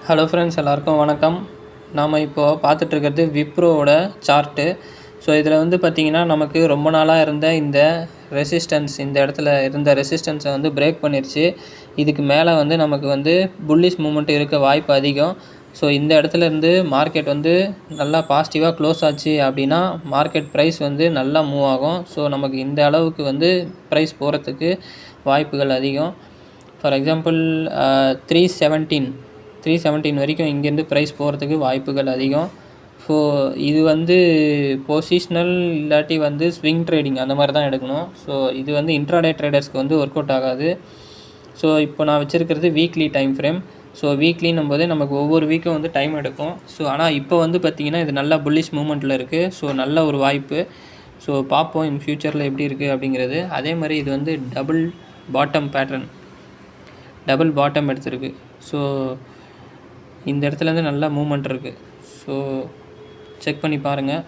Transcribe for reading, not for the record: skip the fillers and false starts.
Hello friends, எல்லாருக்கும் வணக்கம். நாம் இப்போது பார்த்துட்ருக்கிறது விப்ரோவோட சார்ட்டு. ஸோ இதில் வந்து பார்த்திங்கன்னா, நமக்கு ரொம்ப நாளாக இருந்த இந்த ரெசிஸ்டன்ஸ், இந்த இடத்துல இருந்த ரெசிஸ்டன்ஸை வந்து பிரேக் பண்ணிருச்சு. இதுக்கு மேலே வந்து நமக்கு வந்து புல்லிஷ் மூமெண்ட் இருக்க வாய்ப்பு அதிகம். ஸோ இந்த இடத்துலேருந்து மார்க்கெட் வந்து நல்லா பாசிட்டிவாக க்ளோஸ் ஆச்சு அப்படின்னா மார்க்கெட் ப்ரைஸ் வந்து நல்லா மூவ் ஆகும். ஸோ நமக்கு இந்த அளவுக்கு வந்து ப்ரைஸ் போகிறதுக்கு வாய்ப்புகள் அதிகம். ஃபார் எக்ஸாம்பிள் 317 வரைக்கும் இங்கேருந்து ப்ரைஸ் போகிறதுக்கு வாய்ப்புகள் அதிகம். ஸோ இது வந்து பொசிஷ்னல் இல்லாட்டி வந்து ஸ்விங் ட்ரேடிங் அந்த மாதிரி தான் எடுக்கணும். ஸோ இது வந்து இன்ட்ராடே ட்ரேடர்ஸ்க்கு வந்து ஒர்க் அவுட் ஆகாது. ஸோ இப்போ நான் வச்சுருக்கிறது வீக்லி டைம் ஃப்ரேம். ஸோ வீக்லின்னும் போது நமக்கு ஒவ்வொரு வீக்கும் வந்து டைம் எடுக்கும். ஸோ ஆனால் இப்போ வந்து பார்த்திங்கன்னா இது நல்ல புல்லிஷ் மூமெண்ட்டில் இருக்குது. ஸோ நல்ல ஒரு வாய்ப்பு. ஸோ பார்ப்போம் இன் ஃப்யூச்சரில் எப்படி இருக்குது அப்படிங்கிறது. அதே மாதிரி இது வந்து டபுள் பாட்டம் எடுத்திருக்கு. ஸோ இந்த இடத்துலேருந்து நல்ல மூமெண்ட் இருக்குது. ஸோ செக் பண்ணி பாருங்கள்.